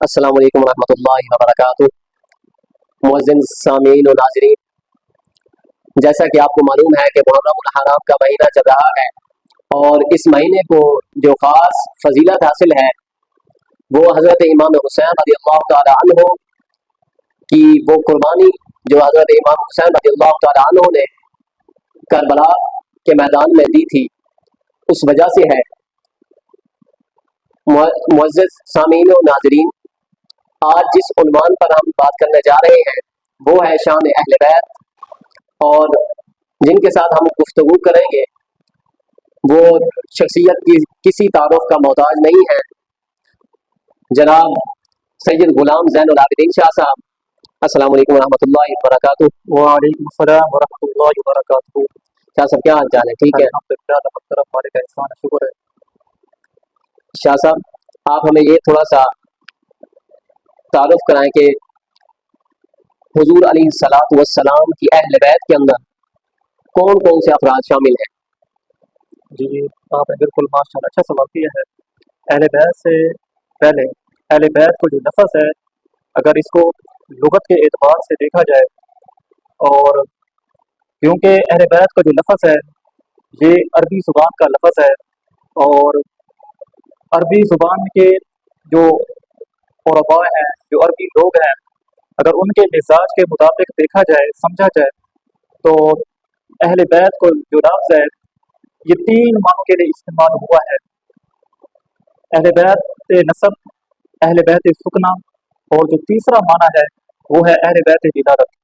السلام علیکم ورحمۃ اللہ وبرکاتہ۔ معزز سامعین و ناظرین، جیسا کہ آپ کو معلوم ہے کہ محرم الحرام کا مہینہ چل رہا ہے، اور اس مہینے کو جو خاص فضیلت حاصل ہے وہ حضرت امام حسین رضی اللہ تعالی عنہ کی وہ قربانی جو حضرت امام حسین رضی اللہ تعالی عنہ نے کربلا کے میدان میں دی تھی، اس وجہ سے ہے۔ معزز سامعین و ناظرین، آج جس عنوان پر ہم بات کرنے جا رہے ہیں وہ ہے شان اہل بیت، اور جن کے ساتھ ہم گفتگو کریں گے وہ شخصیت کی کسی تعارف کا محتاج نہیں ہے۔ جناب سید غلام زین العابدین شاہ صاحب، السلام علیکم ورحمۃ اللہ وبرکاتہ۔ وعلیکم السلام ورحمۃ اللہ وبرکاتہ۔ شاہ صاحب کیا حال چال ہے؟ ٹھیک ہے الحمدللہ، محترم مالک احسان شکر ہے۔ شاہ صاحب آپ ہمیں یہ تھوڑا سا تعارف کرائیں کہ حضور علیہ الصلوۃ والسلام کی اہل بیت کے اندر کون کون سے افراد شامل ہیں؟ جی، آپ نے بالکل ماشاءاللہ اچھا سوال کیا ہے۔ اہل بیت سے پہلے اہل بیت کو جو لفظ ہے، اگر اس کو لغت کے اعتبار سے دیکھا جائے، اور کیونکہ اہل بیت کا جو لفظ ہے یہ عربی زبان کا لفظ ہے، اور عربی زبان کے جو قرباء ہیں، جو عربی لوگ ہیں، اگر ان کے مزاج کے مطابق دیکھا جائے، سمجھا جائے، تو اہل بیت کو جو لفظ ہے یہ 3 معنوں کے لیے استعمال ہوا ہے۔ اہل بیت نسب، اہل بیت سکنا، اور جو تیسرا معنی ہے وہ ہے اہل بیت ولادت۔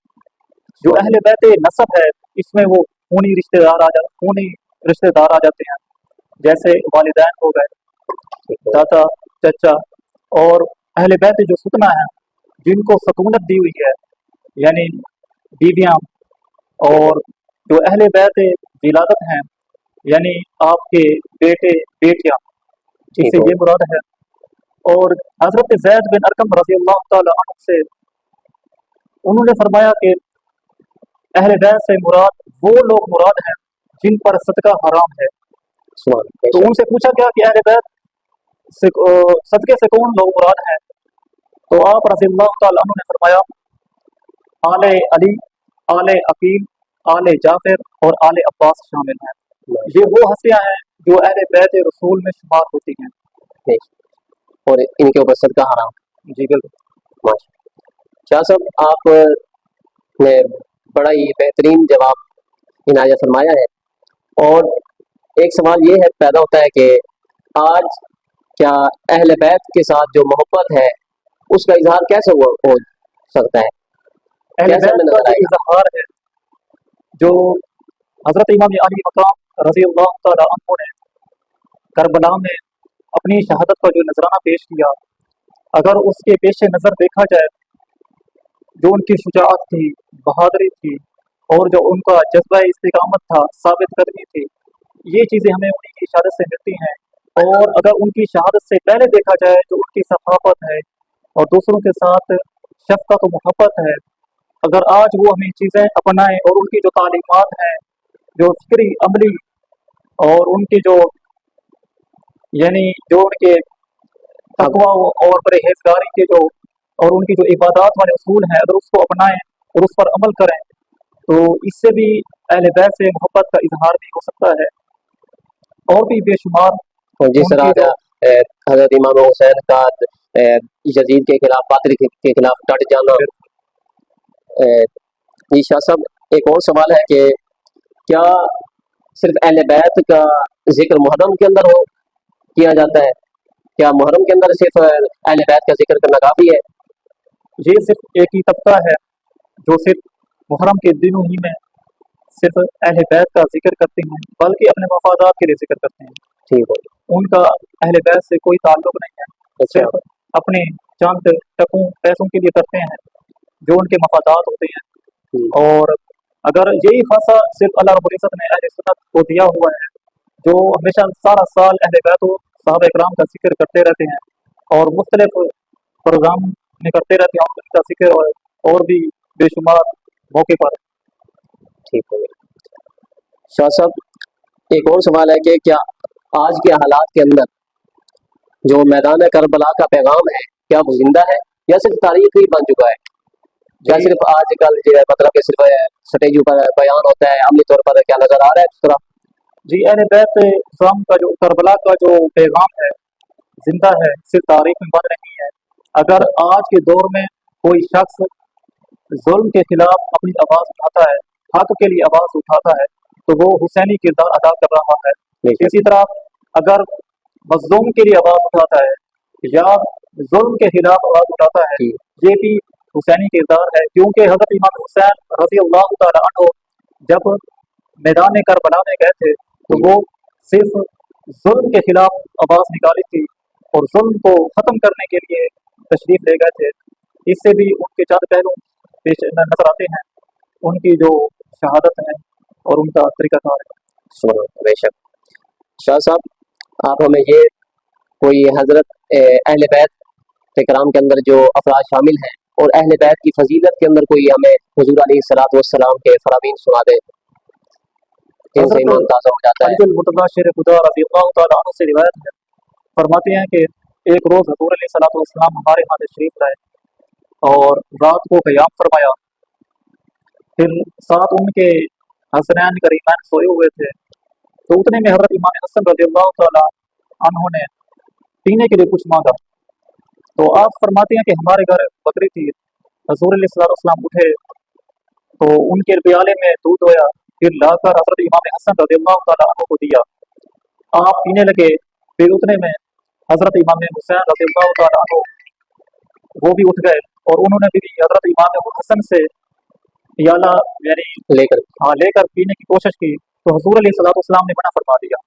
جو اہل بیت نسب ہے اس میں وہ خونی رشتہ دار آ جاتے ہیں، جیسے والدین ہو گئے، دادا، چچا، اور اہل بیت جو سکنا ہے جن کو سکونت دی ہوئی ہے، یعنی بیویاں، اور جو اہل بیت ولادت ہیں یعنی آپ کے بیٹے بیٹیاں، اس سے یہ مراد ہے۔ اور حضرت زید بن ارقم رضی اللہ تعالی عنہ سے انہوں نے فرمایا کہ اہل بیت سے مراد وہ لوگ مراد ہیں جن پر صدقہ حرام ہے۔ تو ان سے پوچھا گیا کہ اہل بیت صدقے سے کون لوگ مراد ہیں؟ تو آپ رضی اللہ تعالی عنہ نے فرمایا آل علی، آل عقیل، آل جعفر اور آل عباس شامل ہیں۔ یہ وہ ہستیاں ہیں جو اہل بیت رسول میں شمار ہوتی ہیں، اور ان کے اوپر صدقہ حرام۔ جی بالکل۔ شاہ صاحب آپ نے بڑا ہی بہترین جواب عنایت فرمایا ہے، اور ایک سوال یہ ہے پیدا ہوتا ہے کہ آج کیا اہل بیت کے ساتھ جو محبت ہے اس کا اظہار کیسے ہو سکتا ہے؟ اہل بیت کا جو اظہار ہے، جو حضرت امام علی مقام رضی اللہ تعالی عنہ نے کربلا میں اپنی شہادت کا جو نذرانہ پیش کیا، اگر اس کے پیش نظر دیکھا جائے، جو ان کی شجاعت تھی، بہادری تھی، اور جو ان کا جذبہ استقامت تھا، ثابت قدمی تھی، یہ چیزیں ہمیں انہی کی شہادت سے ملتی ہیں۔ اور اگر ان کی شہادت سے پہلے دیکھا جائے تو ان کی ثقافت ہے اور دوسروں کے ساتھ شفقت و محبت ہے، اگر آج وہ ہمیں چیزیں اپنائیں اور ان کی جو تعلیمات ہیں، جو فکری عملی، اور ان کی جو یعنی جو ان کے تقویٰ اور پرہیزگاری کے جو اور ان کی جو عبادات والے اصول ہیں، اگر اس کو اپنائیں اور اس پر عمل کریں تو اس سے بھی اہل بیت سے محبت کا اظہار بھی ہو سکتا ہے۔ اور بھی بے شمار جس طرح حضرت امام حسین کا یزید کے خلاف، باطل کے خلاف ڈٹ جانا۔ جی شاہ صاحب ایک اور سوال ہے کہ کیا صرف اہل بیت کا ذکر محرم کے اندر کیا جاتا ہے؟ کیا محرم کے اندر صرف اہل بیت کا ذکر کرنا کافی ہے؟ یہ صرف ایک ہی طبقہ ہے جو صرف محرم کے دنوں ہی میں صرف اہل بیت کا ذکر کرتے ہیں، بلکہ اپنے مفادات کے لیے ذکر کرتے ہیں۔ ٹھیک ہے، ان کا اہل بیت سے کوئی تعلق نہیں ہے، صرف اپنے چند ٹکوں پیسوں کے لیے کرتے ہیں جو ان کے مفادات ہوتے ہیں۔ اور اگر یہی خاصہ صرف اللہ رب العزت نے اہل سنت کو دیا ہوا ہے، جو ہمیشہ سارا سال اہل بیت و صحابہ اکرام کا ذکر کرتے رہتے ہیں اور مختلف پروگرام میں کرتے رہتے ہیں ان کا ذکر، اور بھی بے شمار موقع پر۔ ٹھیک ہے شاہ صاحب ایک اور سوال ہے کہ کیا آج کے حالات کے اندر جو میدان کربلا کا پیغام ہے क्या वो जिंदा है या सिर्फ तारीख ही बन चुका है? क्या जी सिर्फ आजकल जो है मतलब कि सिर्फ स्टेज पर बयान होता है, अमली तौर पर क्या नजर आ रहा है उस तरह? जी, अहले बैत इस्लाम का जो करबला का जो पैगाम है जिंदा है, सिर्फ तारीख में बंद नहीं है। अगर आज के दौर में कोई शख्स जुल्म के खिलाफ अपनी आवाज़ उठाता है, हक के लिए आवाज़ उठाता है, तो वो हुसैनी किरदार अदा कर रहा है। बेशक। इसी तरह अगर मज़लूम के लिए आवाज़ उठाता है या जुल्म के खिलाफ आवाज़ उठाता है, जी ये भी हुसैनी किरदार है, क्योंकि हज़रत इमाम हुसैन रज़ी अल्लाह तआला अन्हु जब मैदान करबला में गए थे, तो जी वो सिर्फ जुल्म के खिलाफ आवाज़ निकाली थी और जुल्म को ख़त्म करने के लिए तशरीफ़ ले गए थे। इससे भी उनके चंद पहलू पेश नजर आते हैं, उनकी जो शहादत है और उनका तरीक़ाकार है। सुनो, बेशक। शाह साहब आप हमें ये कोई हजरत अहले बैत इकराम के अंदर जो अफराद शामिल हैं और अहले बैत की फजीलत के अंदर कोई हमें हुजूर अलैहिस्सलातु वस्सलाम के फरामीन सुना दे जिनसे हज़रत ईमान ताज़ा हो जाता है। अली मुर्तज़ा शेर खुदा रज़ी अल्लाह तआला अन्हु से रिवायत है, फरमाते हैं कि एक रोज़ हज़ूर अलैहिस्सलातु वस्सलाम हमारे यहाँ तशरीफ़ लाए और रात को क़याम फरमाया। फिर साथ उनके हसनैन करीमैन सोए हुए थे, तो उतने में हज़रत इमाम हसन रज़ी अल्लाह तआला अन्हु ने पीने के लिए कुछ मांगा। तो आप फरमाते हैं कि हमारे घर बकरी थी। हज़ूर अलैहिस्सलातु वस्सलाम उठे तो उनके प्याले में दूध होया, फिर लाकर हज़रत इमाम हसन रज़ी अल्लाह तआला अन्हु को दिया। आप पीने लगे। फिर उतने में हज़रत इमाम हुसैन रज़ी अल्लाह तआला अन्हु वो भी उठ गए और उन्होंने भी हज़रत इमाम हसन से प्याला यानी लेकर लेकर पीने की कोशिश की, तो हज़ूर अलैहिस्सलातु वस्सलाम ने मना फरमा दिया।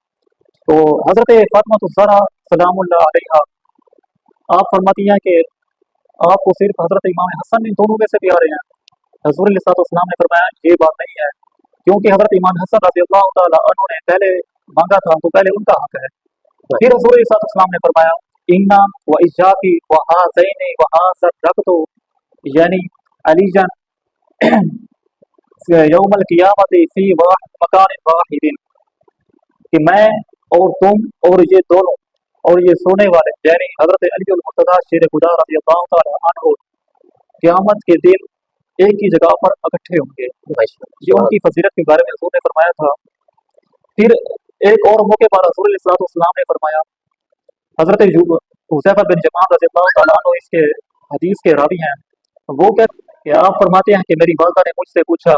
तो हज़रत फ़ातिमा ज़हरा सलामुल्लाह अलैहा आप फरमाती हैं कि आपको सिर्फ हज़रत इमाम हसन इन दोनों में से प्यारे हैं। हज़ूर अलैहिस्सलातु वस्सलाम ने फरमाया ये बात नहीं है, क्योंकि हज़रत इमाम हसन रज़ी अल्लाह तआला अन्हु ने पहले मांगा था, तो पहले उनका हक है। फिर हज़ूर अलैहिस्सलातु वस्सलाम ने फरमाया इन्ना व इज्जाकी व हाज़ैनि व हाज़ा रक़तु यानी अली जान यौमल क़ियामति फ़ी मकान वाहिदिन, कि मैं और तुम और ये दोनों और ये सोने वाले यानी हज़रत अली मुर्तज़ा शेर खुदा रज़ी अल्लाह तआला अन्हु क़यामत के दिन एक ही जगह पर इकट्ठे होंगे। ये उनकी फजीलत के बारे में हज़ूर ने फरमाया था। फिर एक और मौके पर हज़ूर अलैहिस्सलातु वस्सलाम ने फरमाया, हज़रत हुज़ैफ़ा बिन यमान रज़ी अल्लाह तआला अन्हु इसके हदीस के रावी हैं, वो कहते कि आप फरमाते हैं कि मेरी वालिदा ने मुझसे पूछा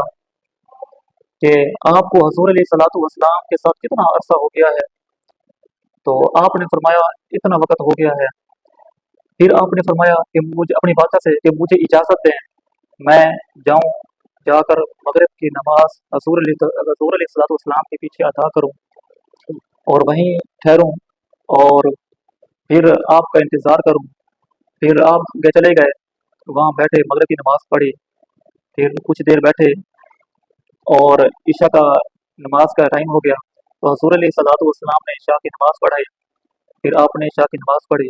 कि आपको हज़ूर अलैहिस्सलातु वस्सलाम के साथ कितना अरसा हो गया है? तो आपने फरमाया इतना वक़्त हो गया है। फिर आपने फरमाया कि मुझे अपनी वालिदा से कि मुझे इजाज़त दें, मैं जाऊँ जाकर मगरिब की नमाज़ हज़ूर अलैहिस्सलातु वस्सलाम के पीछे अदा करूँ और वहीं ठहरूँ और फिर आपका इंतज़ार करूँ। फिर आप चले गए, वहाँ बैठे मगरिब की नमाज़ पढ़ी, फिर कुछ देर बैठे और इशा का नमाज का टाइम हो गया, तो हज़ूर अलैहिस्सलातु वस्सलाम ने इशा की नमाज़ पढ़ाई। फिर आपने इशा की नमाज़ पढ़ी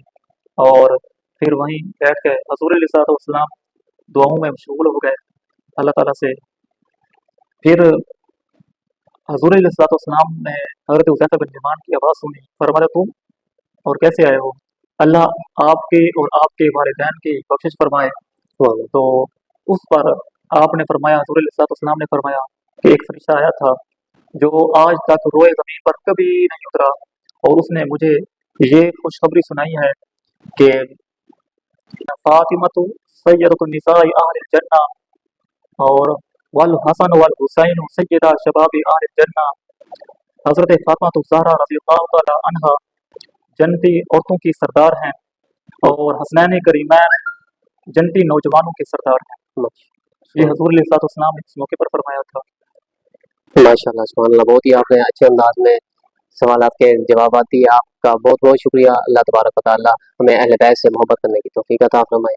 और फिर वहीं बैठ गए। हज़ूर अलैहिस्सलातु वस्सलाम दुआओं में मशगूल हो गए अल्लाह ताला से। फिर हज़ूर अलैहिस्सलातु वस्सलाम ने हज़रत हुज़ैफ़ा बिन यमान की आवाज़ सुनी, फरमाया तुम और कैसे आए हो? अल्लाह आपके और आपके वालिदैन की बख्शिश फरमाए। तो उस पर आपने फरमाया, हज़ूर अलैहिस्सलातु वस्सलाम ने फरमाया कि एक फरिश्ता आया था जो आज तक रोए ज़मीन पर कभी नहीं उतरा और उसने मुझे ये खुशखबरी सुनाई है कि फ़ातिमतु सय्यदतुन निसाई अहलिल जन्ना और वल हसन वल हुसैन सय्यदा शबाबी अहलिल जन्ना। हज़रत फ़ातिमा ज़हरा रज़ी अल्लाह तआला अन्हा जन्नती औरतों की सरदार हैं और हसनैन करीमैन जन्नती नौजवानों के सरदार हैं। ये हज़ूर अलैहिस्सलातु वस्सलाम ने इस मौके पर फरमाया था। माशाल्लाह सुभान अल्लाह, बहुत ही आपने अच्छे अंदाज में सवालात के जवाब दिए। आपका बहुत बहुत शुक्रिया। अल्लाह तबारक व तआला हमें अहले बैत से मोहब्बत करने की तौफीक अता फरमाए।